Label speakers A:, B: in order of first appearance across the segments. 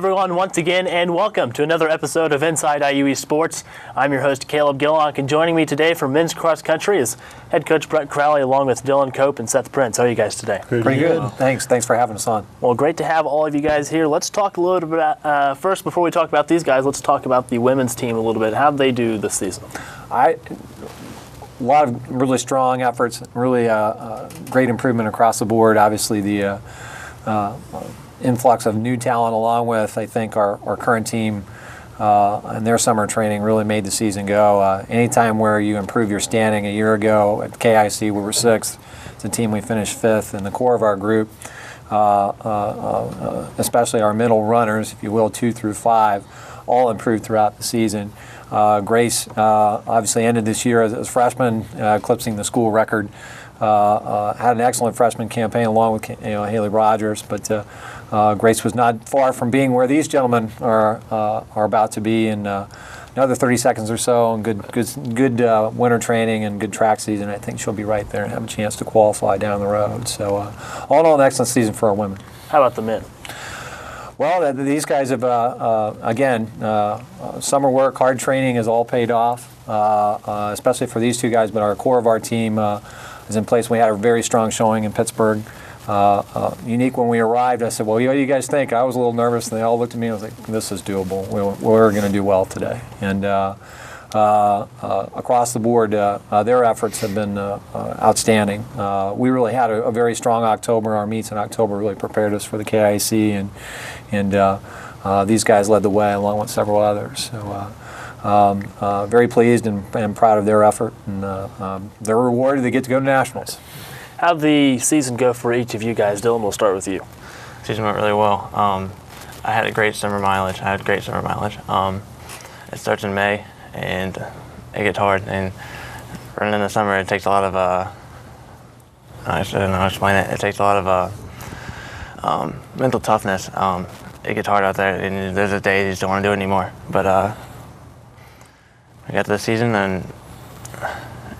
A: everyone, once again, and welcome to another episode of Inside IUE Sports. I'm your host, Caleb Gillock, and joining me today from men's cross country is head coach Brett Crowley, along with Dylan Cope and Seth Prince. How are you guys today?
B: Pretty good. Thanks for having us on.
A: Well, great to have all of you guys here. Let's talk a little bit about, first, before we talk about these guys, let's talk about the women's team a little bit. How did they do this season?
B: A lot of really strong efforts, really great improvement across the board. Obviously, the influx of new talent, along with, I think, our current team and their summer training really made the season go. Anytime where you improve your standing, a year ago at KIC we were 6th. It's a team we finished 5th in the core of our group, especially our middle runners, if you will, 2 through 5, all improved throughout the season. Grace obviously ended this year as a freshman, eclipsing the school record. Had an excellent freshman campaign along with Haley Rogers, but Grace was not far from being where these gentlemen are about to be in another 30 seconds or so, and good winter training and good track season. I think she'll be right there and have a chance to qualify down the road. So all in all, an excellent season for our women.
A: How about the men?
B: Well, these guys have, again, summer work, hard training has all paid off, especially for these two guys, but our core of our team is in place. We had a very strong showing in Pittsburgh. Unique when we arrived, I said, well, what do you guys think? I was a little nervous, and they all looked at me and I was like, this is doable. We're going to do well today. And across the board, their efforts have been outstanding. We really had a very strong October. Our meets in October really prepared us for the KIC, and these guys led the way along with several others. So very pleased and proud of their effort, and they're rewarded to get to go to nationals.
A: How'd the season go for each of you guys? Dylan, we'll start with you.
C: Season went really well. I had great summer mileage. It starts in May, and it gets hard. And running in the summer, it takes a lot of I don't know how to explain it. It takes a lot of mental toughness. It gets hard out there, and there's a day you just don't want to do it anymore. But we got to the season, and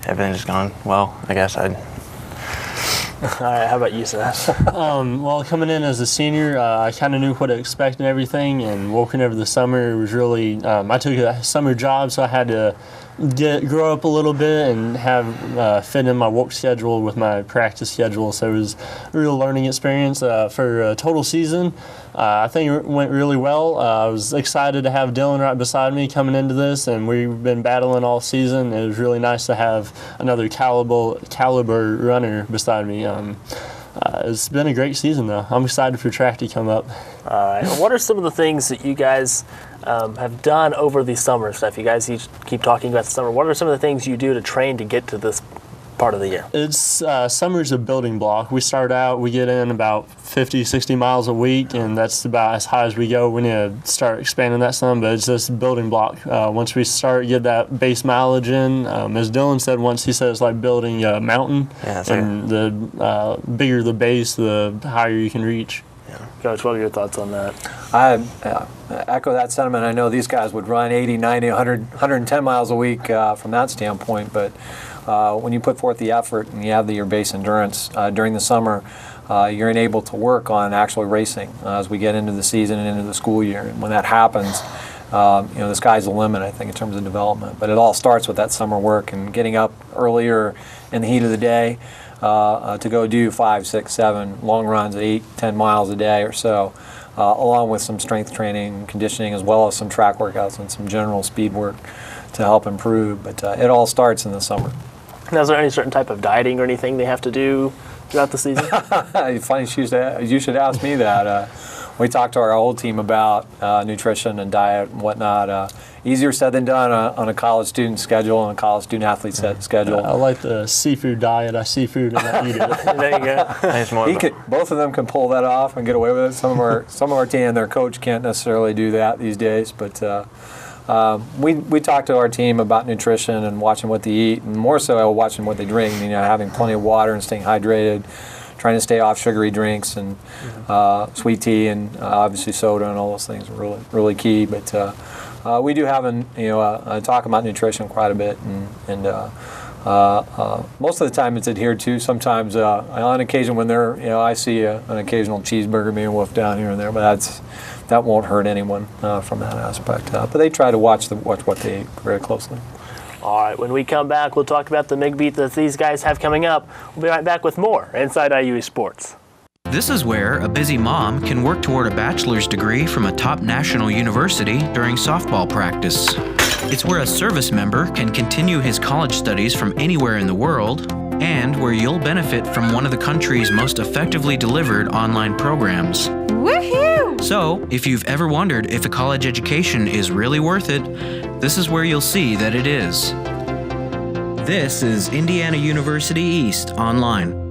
C: everything's just gone well, I guess.
A: All right, how about you, Seth?
D: Well, coming in as a senior, I kind of knew what to expect and everything, and working over the summer, it was really, I took a summer job, so I had to grow up a little bit and have fit in my work schedule with my practice schedule, so it was a real learning experience. For a total season, I think it went really well. I was excited to have Dylan right beside me coming into this, and we've been battling all season. It was really nice to have another caliber runner beside me. It's been a great season, though. I'm excited for track to come up.
A: All right. What are some of the things that you guys have done over the summer stuff? You guys each keep talking about the summer. What are some of the things you do to train to get to this part of the year?
D: It's summer's a building block. We start out, we get in about 50, 60 miles a week, and that's about as high as we go. We need to start expanding that some, but it's just a building block. Once we get that base mileage in, as Dylan said once, he said it's like building a mountain, and the bigger the base, the higher you can reach.
A: Coach, what are your thoughts on that?
B: I echo that sentiment. I know these guys would run 80, 90, 100, 110 miles a week from that standpoint, but when you put forth the effort and you have your base endurance during the summer, you're able to work on actually racing as we get into the season and into the school year. And when that happens, the sky's the limit, I think, in terms of development. But it all starts with that summer work and getting up earlier in the heat of the day to go do 5, 6, 7 long runs at 8, 10 miles a day or so, along with some strength training, conditioning, as well as some track workouts and some general speed work to help improve. But it all starts in the summer.
A: Now, is there any certain type of dieting or anything they have to do throughout the season?
B: Funny you should ask me that. We talked to our whole team about nutrition and diet and whatnot. Easier said than done on a college student schedule and a college student athlete schedule.
D: I like the seafood diet. I see food and I eat it.
A: There you go.
B: Both of them can pull that off and get away with it. Some of our team and their coach can't necessarily do that these days, but we talk to our team about nutrition and watching what they eat, and more so watching what they drink. Having plenty of water and staying hydrated, trying to stay off sugary drinks and sweet tea and obviously soda and all those things are really, really key. But we do have talk about nutrition quite a bit, and most of the time it's adhered to. Sometimes on occasion when I see an occasional cheeseburger being wolfed down here and there, but that won't hurt anyone from that aspect. But they try to watch what they very closely.
A: All right, when we come back, we'll talk about the big beat that these guys have coming up. We'll be right back with more Inside IUE Sports.
E: This is where a busy mom can work toward a bachelor's degree from a top national university during softball practice. It's where a service member can continue his college studies from anywhere in the world, and where you'll benefit from one of the country's most effectively delivered online programs.
F: Woohoo!
E: So, if you've ever wondered if a college education is really worth it, this is where you'll see that it is. This is Indiana University East Online.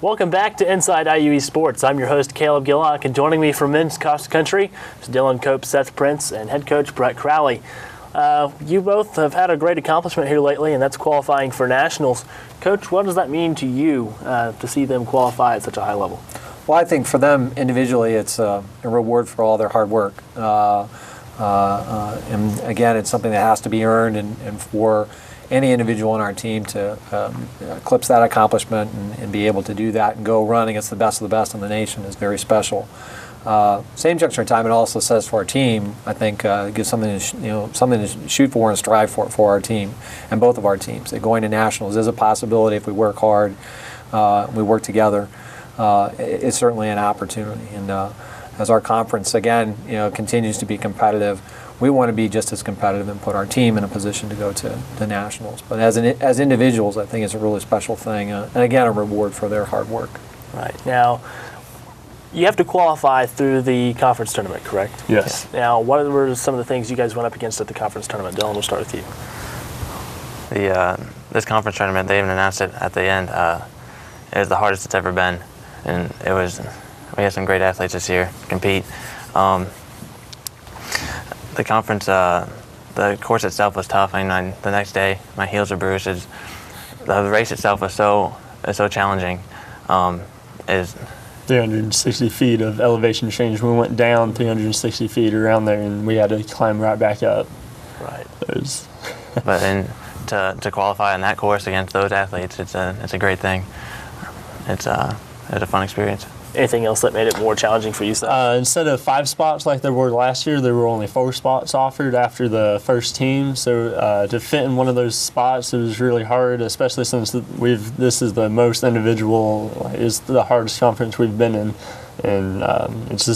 A: Welcome back to Inside IUE Sports. I'm your host, Caleb Gillock, and joining me from men's cross country is Dylan Cope, Seth Prince, and head coach Brett Crowley. You both have had a great accomplishment here lately, and that's qualifying for nationals. Coach, what does that mean to you to see them qualify at such a high level?
B: Well, I think for them individually, it's a reward for all their hard work. And again, it's something that has to be earned, and for any individual on our team to eclipse that accomplishment and be able to do that and go run against the best of the best in the nation is very special. Same juncture in time, it also says for our team, I think it gives something to shoot for and strive for our team and both of our teams. That going to nationals is a possibility if we work hard, we work together. It's certainly an opportunity, and as our conference again continues to be competitive, we want to be just as competitive and put our team in a position to go to the nationals. But as individuals, I think it's a really special thing, and again, a reward for their hard work.
A: Right. Now, you have to qualify through the conference tournament, correct?
D: Yes.
A: Now, what were some of the things you guys went up against at the conference tournament? Dylan, we'll start with you.
C: This conference tournament, they even announced it at the end. It was the hardest it's ever been, and we had some great athletes this year compete. The conference, the course itself was tough. I mean, the next day, my heels were bruised. The race itself was so challenging.
D: 360 feet of elevation change. We went down 360 feet around there, and we had to climb right back up.
A: Right.
C: But then to qualify on that course against those athletes, it's a great thing. It was a fun experience.
A: Anything else that made it more challenging for you, Seth?
D: Instead of 5 spots like there were last year, there were only 4 spots offered after the first team. So to fit in one of those spots, it was really hard, especially since this is the most individual, is the hardest conference we've been in, and it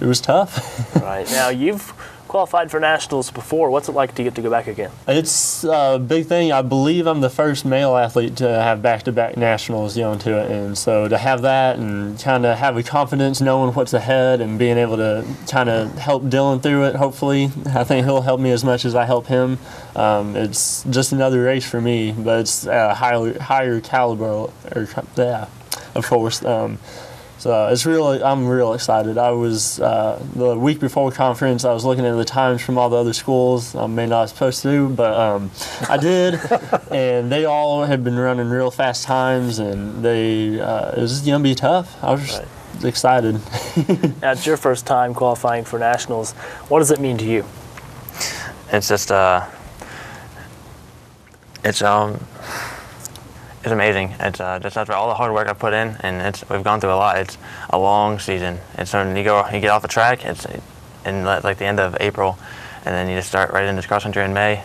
D: was tough.
A: Right. Now, you've qualified for nationals before. What's it like to get to go back again?
D: It's a big thing. I believe I'm the first male athlete to have back-to-back nationals to it, and so to have that and kind of have a confidence knowing what's ahead and being able to kind of help Dylan through it, hopefully. I think he'll help me as much as I help him. It's just another race for me, but it's a higher caliber, of course. So I'm real excited. I was, the week before conference, I was looking at the times from all the other schools. I may not supposed to, but I did. And they all had been running real fast times, and it was going to be tough. I was just excited.
A: Now, it's your first time qualifying for nationals. What does it mean to you?
C: It's just, it's amazing. It's just after all the hard work I put in, and we've gone through a lot. It's a long season. It's when you get off the track. It's in like the end of April, and then you just start right into cross country in May.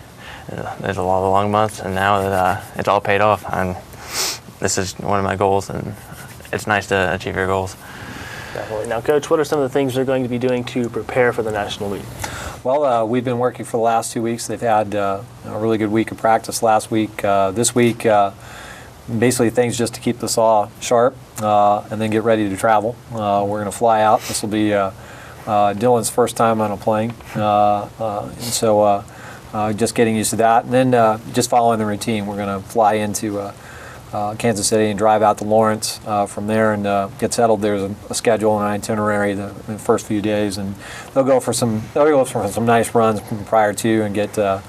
C: There's a lot of long months, and now that it's all paid off, and this is one of my goals, and it's nice to achieve your goals.
A: Definitely. Now, Coach, what are some of the things they're going to be doing to prepare for the national meet?
B: Well, we've been working for the last 2 weeks. They've had a really good week of practice last week. This week, basically things just to keep the saw sharp and then get ready to travel. We're going to fly out. This will be Dylan's first time on a plane, and so just getting used to that. And then just following the routine, we're going to fly into Kansas City and drive out to Lawrence from there and get settled. There's a schedule and an itinerary the first few days, and they'll go for some nice runs prior to and get the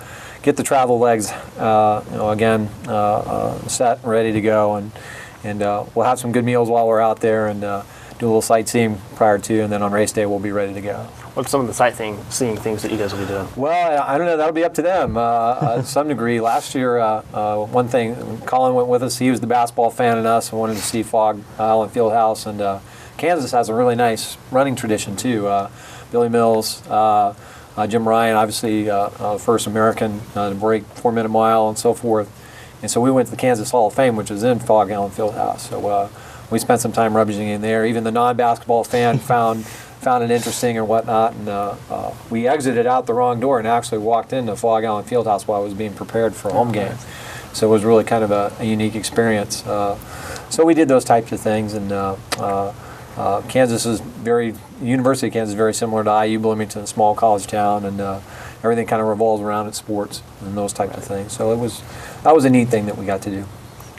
B: travel legs set and ready to go, and we'll have some good meals while we're out there and do a little sightseeing prior to, and then on race day we'll be ready to go.
A: What's some of the sightseeing things that you guys will be doing?
B: Well, I don't know. That'll be up to them to some degree. Last year, one thing, Colin went with us. He was the basketball fan in us and wanted to see Fog Island Fieldhouse. And Kansas has a really nice running tradition, too. Billy Mills, Jim Ryan, obviously first American to break 4-minute mile and so forth. And so we went to the Kansas Hall of Fame, which is in Fog Island Fieldhouse. So we spent some time rummaging in there. Even the non-basketball fan found it interesting or whatnot. And we exited out the wrong door and actually walked into Fog Island Fieldhouse while I was being prepared for a home game. So it was really kind of a unique experience. So we did those types of things. And University of Kansas is very similar to IU Bloomington, a small college town, and everything kind of revolves around its sports and those types of things. So that was a neat thing that we got to do.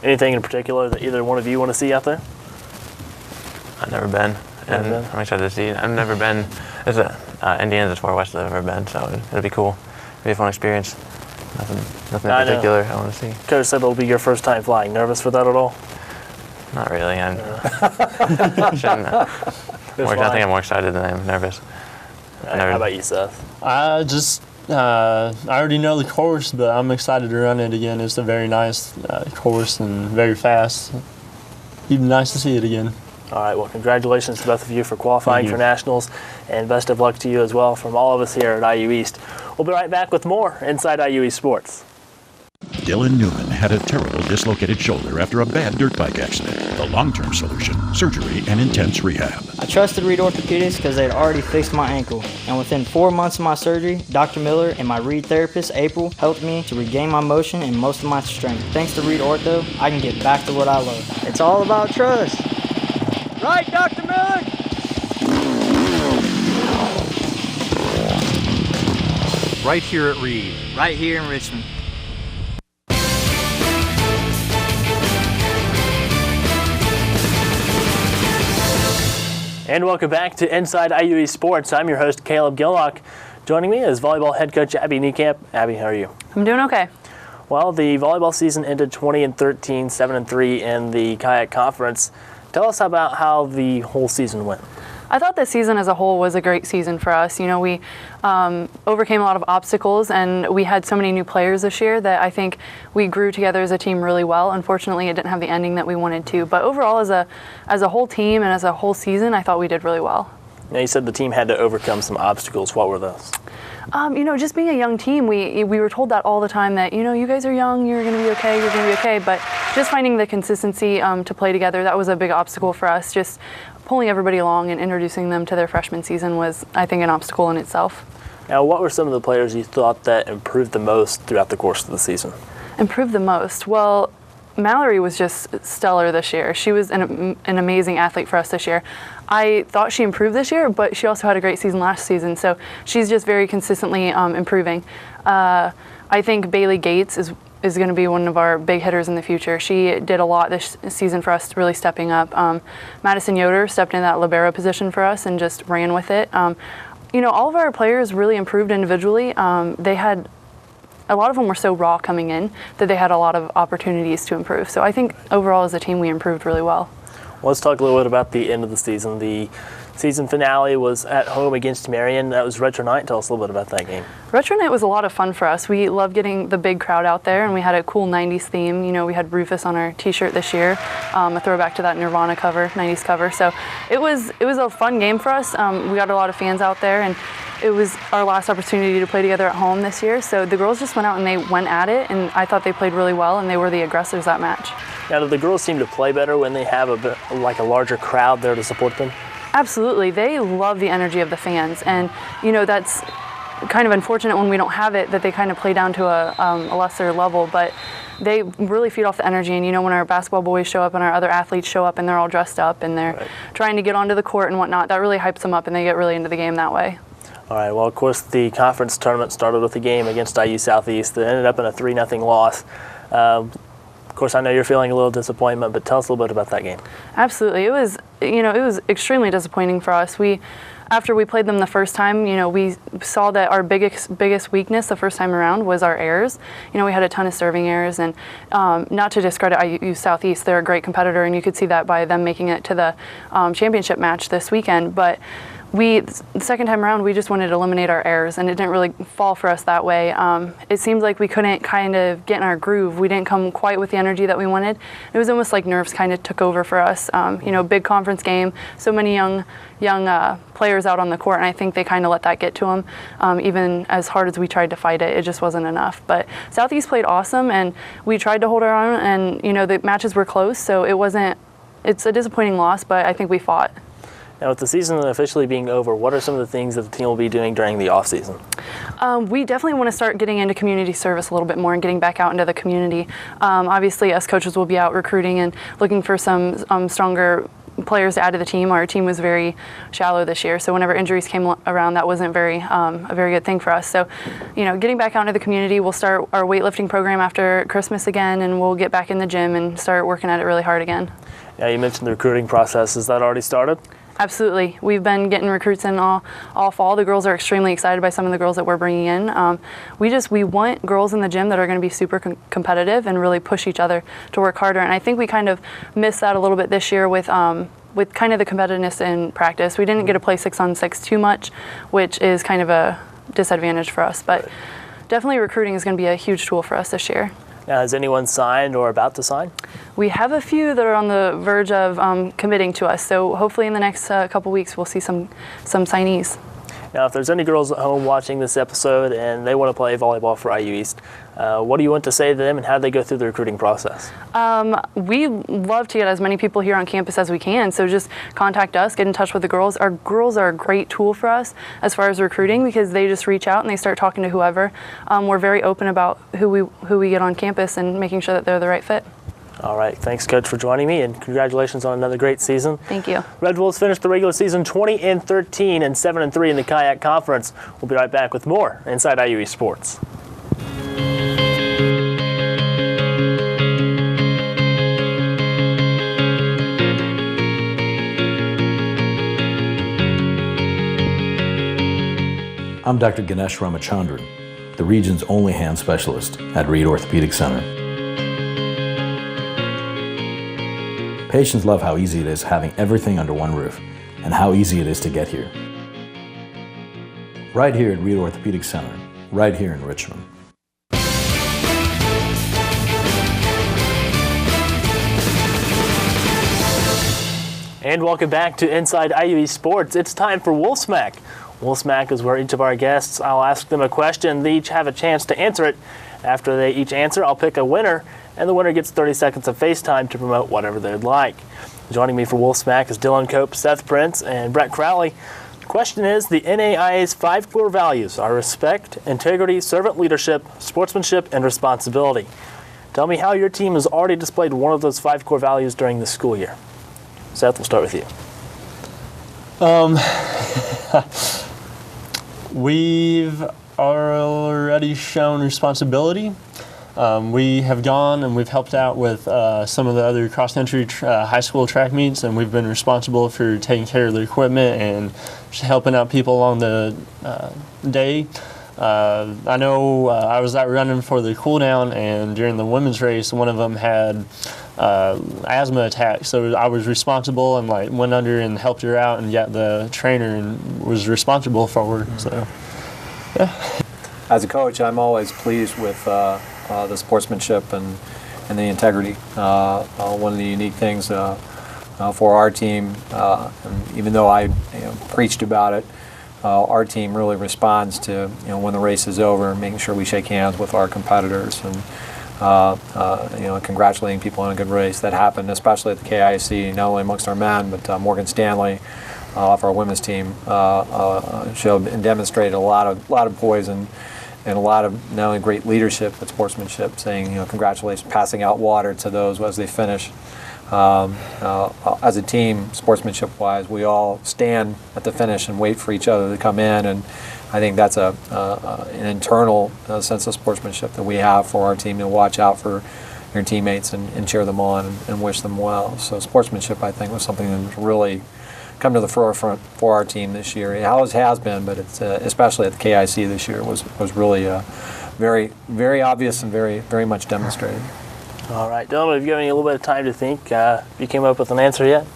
A: Anything in particular that either one of you want to see out there?
C: I've never been, and I'm excited to see it. I've never been. Indiana's as far west as I've ever been, so it'll be cool. It'll be a fun experience. Nothing in particular I want to see.
A: Coach said it'll be your first time flying. Nervous for that at all?
C: Not really. I think I'm more excited than I'm nervous.
A: How about you, Seth?
D: I already know the course, but I'm excited to run it again. It's a very nice course and very fast. It'd be nice to see it again.
A: All right, well, congratulations to both of you for qualifying for Nationals, and best of luck to you as well from all of us here at IU East. We'll be right back with more Inside IU East Sports.
F: Dylan Newman had a terrible dislocated shoulder after a bad dirt bike accident. The long-term solution, surgery and intense rehab.
G: I trusted Reed Orthopedics because they had already fixed my ankle. And within 4 months of my surgery, Dr. Miller and my Reed therapist, April, helped me to regain my motion and most of my strength. Thanks to Reed Ortho, I can get back to what I love. It's all about trust. Right, Dr. Miller?
H: Right here at Reed.
G: Right here in Richmond.
A: And welcome back to Inside IU East Sports. I'm your host, Caleb Gillock. Joining me is volleyball head coach Abby Niekamp. Abby, how are you?
I: I'm doing okay.
A: Well, the volleyball season ended 20-13, 7-3 in the Kayak Conference. Tell us about how the whole season went.
I: I thought this season as a whole was a great season for us. You know, we overcame a lot of obstacles, and we had so many new players this year that I think we grew together as a team really well. Unfortunately, it didn't have the ending that we wanted to. But overall, as a whole team and as a whole season, I thought we did really well.
A: Now, you said the team had to overcome some obstacles. What were those?
I: You know, just being a young team, we were told that all the time that, you know, you guys are young, you're going to be okay, you're going to be okay. But just finding the consistency to play together, that was a big obstacle for us. Just pulling everybody along and introducing them to their freshman season was, I think, an obstacle in itself.
A: Now, what were some of the players you thought that improved the most throughout the course of the season?
I: Improved the most? Well, Mallory was just stellar this year. She was an amazing athlete for us this year. I thought she improved this year, but she also had a great season last season, so she's just very consistently improving. I think Bailey Gates is going to be one of our big hitters in the future. She did a lot this season for us, really stepping up. Madison Yoder stepped in that libero position for us and just ran with it. You know, all of our players really improved individually. A lot of them were so raw coming in that they had a lot of opportunities to improve. So I think overall as a team we improved really well.
A: Let's talk a little bit about the end of the season. The season finale was at home against Marion. That was Retro Night. Tell us a little bit about that game.
I: Retro Night was a lot of fun for us. We loved getting the big crowd out there, and we had a cool 90s theme. You know, we had Rufus on our t-shirt this year, a throwback to that Nirvana cover, 90s cover. So it was a fun game for us. We got a lot of fans out there, and it was our last opportunity to play together at home this year. So the girls just went out and they went at it, and I thought they played really well, and they were the aggressors that match.
A: Now, do the girls seem to play better when they have a larger crowd there to support them?
I: Absolutely. They love the energy of the fans, and you know that's kind of unfortunate when we don't have it, that they kind of play down to a lesser level, but they really feed off the energy. And you know, when our basketball boys show up and our other athletes show up and they're all dressed up and they're trying to get onto the court and whatnot, that really hypes them up and they get really into the game that way.
A: All right, well, of course, the conference tournament started with a game against IU Southeast that ended up in a 3-0 loss. Of course, I know you're feeling a little disappointment, but tell us a little bit about that game.
I: Absolutely. It was extremely disappointing for us. After we played them the first time, you know, we saw that our biggest weakness the first time around was our errors. You know, we had a ton of serving errors, and not to discredit IU Southeast, they're a great competitor, and you could see that by them making it to the championship match this weekend. But the second time around, we just wanted to eliminate our errors, and it didn't really fall for us that way. It seemed like we couldn't kind of get in our groove. We didn't come quite with the energy that we wanted. It was almost like nerves kind of took over for us. Big conference game, so many young players out on the court, and I think they kind of let that get to them. Even as hard as we tried to fight it, it just wasn't enough. But Southeast played awesome, and we tried to hold our own, and the matches were close, so it's a disappointing loss, but I think we fought.
A: Now, with the season officially being over, what are some of the things that the team will be doing during the off-season?
I: We definitely want to start getting into community service a little bit more and getting back out into the community. Obviously, us coaches will be out recruiting and looking for some stronger players to add to the team. Our team was very shallow this year, so whenever injuries came around, that wasn't a very good thing for us. So, getting back out into the community, we'll start our weightlifting program after Christmas again, and we'll get back in the gym and start working at it really hard again.
A: Yeah, you mentioned the recruiting process. Has that already started?
I: Absolutely. We've been getting recruits in all fall. The girls are extremely excited by some of the girls that we're bringing in. We want girls in the gym that are going to be super competitive and really push each other to work harder. And I think we kind of missed that a little bit this year with kind of the competitiveness in practice. We didn't get to play 6-on-6 too much, which is kind of a disadvantage for us. But definitely recruiting is going to be a huge tool for us this year.
A: Now, has anyone signed or about to sign?
I: We have a few that are on the verge of committing to us, so hopefully in the next couple weeks we'll see some signees.
A: Now, if there's any girls at home watching this episode and they want to play volleyball for IU East, what do you want to say to them, and how do they go through the recruiting process?
I: We love to get as many people here on campus as we can, so just contact us, get in touch with the girls. Our girls are a great tool for us as far as recruiting because they just reach out and they start talking to whoever. We're very open about who we get on campus and making sure that they're the right fit.
A: All right. Thanks, Coach, for joining me, and congratulations on another great season.
I: Thank you.
A: Red Wolves finished the regular season 20-13 and 7-3 in the Kayak Conference. We'll be right back with more Inside IUE Sports.
J: I'm Dr. Ganesh Ramachandran, the region's only hand specialist at Reed Orthopedic Center. Patients love how easy it is having everything under one roof and how easy it is to get here. Right here at Reed Orthopedic Center, right here in Richmond.
A: And welcome back to Inside IUE Sports. It's time for Wolf Smack. Wolf Smack is where each of our guests, I'll ask them a question. They each have a chance to answer it. After they each answer, I'll pick a winner, and the winner gets 30 seconds of face time to promote whatever they'd like. Joining me for Wolf Smack is Dylan Cope, Seth Prince, and Brett Crowley. The question is, the NAIA's 5 core values are respect, integrity, servant leadership, sportsmanship, and responsibility. Tell me how your team has already displayed one of those 5 core values during the school year. Seth, we'll start with you.
D: We've already shown responsibility. We have gone and we've helped out with some of the other cross-country high school track meets, and we've been responsible for taking care of the equipment and just helping out people along the day. I know I was out running for the cool down, and during the women's race, one of them had asthma attack, so I was responsible and went under and helped her out, and yet the trainer was responsible for her. So, yeah.
B: As a coach, I'm always pleased with the sportsmanship and the integrity. One of the unique things for our team, and even though I preached about it, our team really responds to when the race is over, making sure we shake hands with our competitors and congratulating people on a good race. That happened especially at the KIC, not only amongst our men, but Morgan Stanley off our women's team showed and demonstrated a lot of poise and a lot of not only great leadership but sportsmanship, saying congratulations, passing out water to those as they finish. As a team, sportsmanship-wise, we all stand at the finish and wait for each other to come in, and I think that's an internal sense of sportsmanship that we have for our team, to watch out for your teammates and cheer them on and wish them well. So sportsmanship, I think, was something that's really come to the forefront for our team this year. It always has been, but it's especially at the KIC this year was really very, very obvious and very, very much demonstrated.
A: All right, Dylan, have you given you a little bit of time to think? You came up with an answer yet?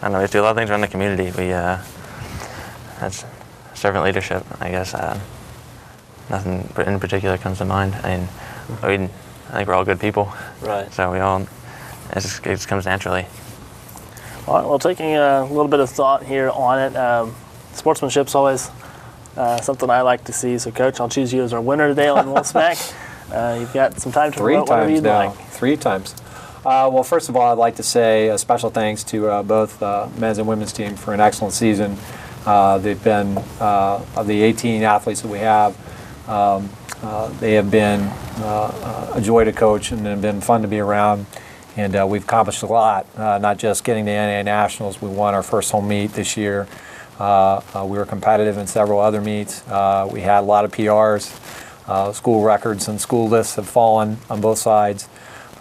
C: I don't know, we do a lot of things around the community. That's servant leadership, I guess. Nothing in particular comes to mind. I think we're all good people.
A: Right.
C: So it just comes naturally.
A: All right, well, taking a little bit of thought here on it, sportsmanship's always something I like to see. So, Coach, I'll choose you as our winner today on Wolfsmack. You've got some time to promote whatever you'd like.
B: 3 times. Well, first of all, I'd like to say a special thanks to both men's and women's team for an excellent season. They've been, of the 18 athletes that we have, they have been a joy to coach and have been fun to be around. And we've accomplished a lot, not just getting to NAIA Nationals. We won our first home meet this year. We were competitive in several other meets. We had a lot of PRs. School records and school lists have fallen on both sides.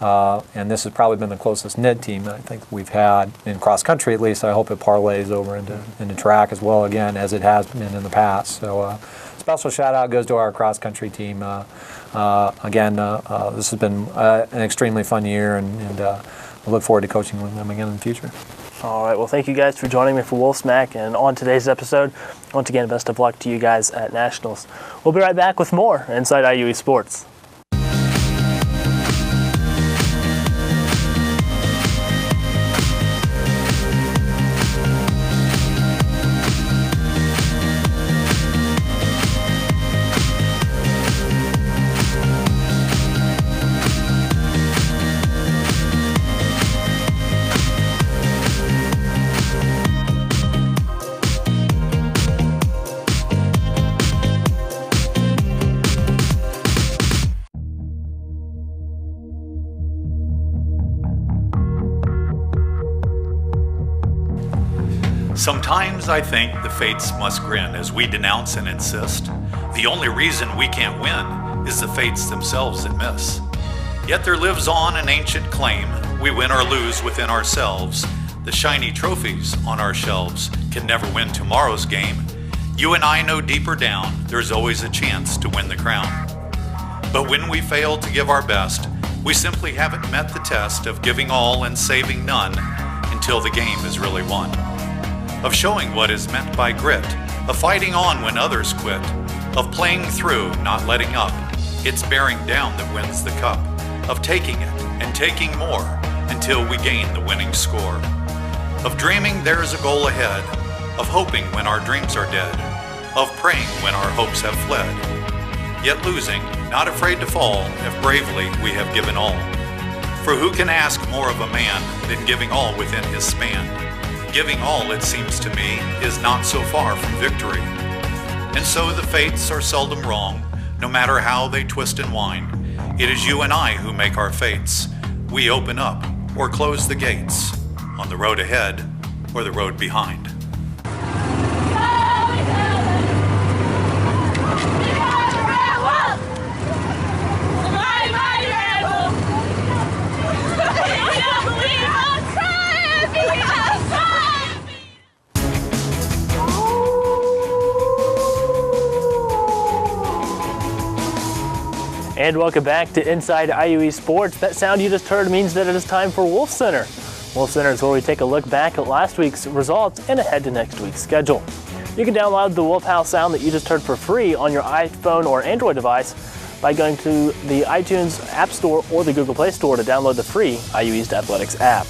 B: And this has probably been the closest knit team I think we've had in cross country, at least. I hope it parlays over into track as well, again, as it has been in the past. So special shout out goes to our cross country team. Again, this has been an extremely fun year, and I look forward to coaching with them again in the future.
A: All right, well, thank you guys for joining me for Wolfsmack. And on today's episode, once again, best of luck to you guys at Nationals. We'll be right back with more Inside IUE Sports.
K: Sometimes I think the fates must grin as we denounce and insist. The only reason we can't win is the fates themselves that miss. Yet there lives on an ancient claim, we win or lose within ourselves. The shiny trophies on our shelves can never win tomorrow's game. You and I know deeper down, there's always a chance to win the crown. But when we fail to give our best, we simply haven't met the test of giving all and saving none until the game is really won. Of showing what is meant by grit, of fighting on when others quit, of playing through, not letting up. It's bearing down that wins the cup, of taking it and taking more until we gain the winning score. Of dreaming there's a goal ahead, of hoping when our dreams are dead, of praying when our hopes have fled. Yet losing, not afraid to fall if bravely we have given all. For who can ask more of a man than giving all within his span? Giving all, it seems to me, is not so far from victory. And so the fates are seldom wrong, no matter how they twist and wind. It is you and I who make our fates. We open up or close the gates, on the road ahead or the road behind.
A: And welcome back to Inside IUE Sports. That sound you just heard means that it is time for Wolf Center. Wolf Center is where we take a look back at last week's results and ahead to next week's schedule. You can download the Wolf House sound that you just heard for free on your iPhone or Android device by going to the iTunes App Store or the Google Play Store to download the free IU East Athletics app.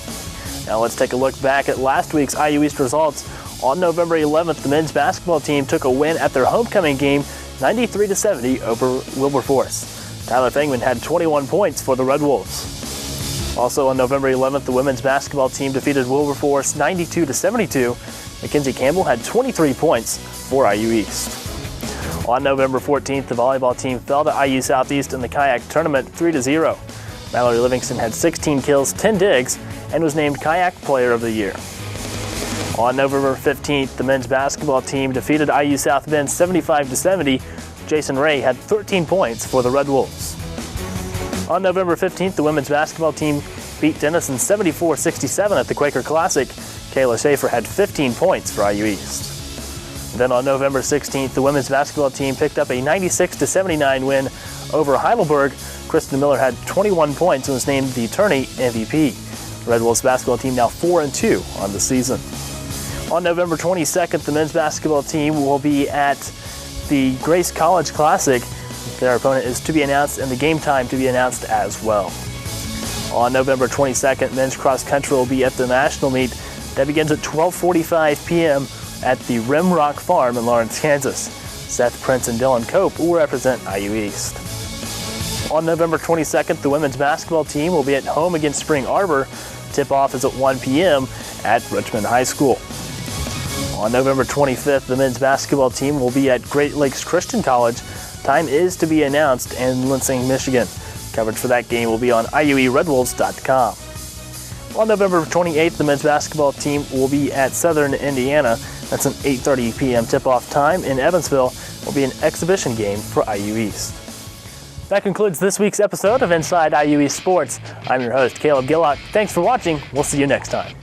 A: Now let's take a look back at last week's IU East results. On November 11th, the men's basketball team took a win at their homecoming game, 93-70 over Wilberforce. Tyler Fangman had 21 points for the Red Wolves. Also on November 11th, the women's basketball team defeated Wilberforce 92-72. Mackenzie Campbell had 23 points for IU East. On November 14th, the volleyball team fell to IU Southeast in the kayak tournament 3-0. Mallory Livingston had 16 kills, 10 digs, and was named Kayak Player of the Year. On November 15th, the men's basketball team defeated IU South Bend 75-70. Jason Ray had 13 points for the Red Wolves. On November 15th, the women's basketball team beat Denison 74-67 at the Quaker Classic. Kayla Schaefer had 15 points for IU East. Then on November 16th, the women's basketball team picked up a 96-79 win over Heidelberg. Kristen Miller had 21 points and was named the tourney MVP. The Red Wolves basketball team now 4-2 on the season. On November 22nd, the men's basketball team will be at the Grace College Classic. Their opponent is to be announced and the game time to be announced as well. On November 22nd, men's cross country will be at the national meet that begins at 12:45 p.m. at the Rimrock Farm in Lawrence, Kansas. Seth Prince and Dylan Cope will represent IU East. On November 22nd, the women's basketball team will be at home against Spring Arbor. Tip-off is at 1 p.m. at Richmond High School. On November 25th, the men's basketball team will be at Great Lakes Christian College. Time is to be announced in Lansing, Michigan. Coverage for that game will be on IUERedwolves.com. On November 28th, the men's basketball team will be at Southern Indiana. That's an 8:30 p.m. tip-off time in Evansville. Will be an exhibition game for IU East. That concludes this week's episode of Inside IU East Sports. I'm your host, Caleb Gillock. Thanks for watching. We'll see you next time.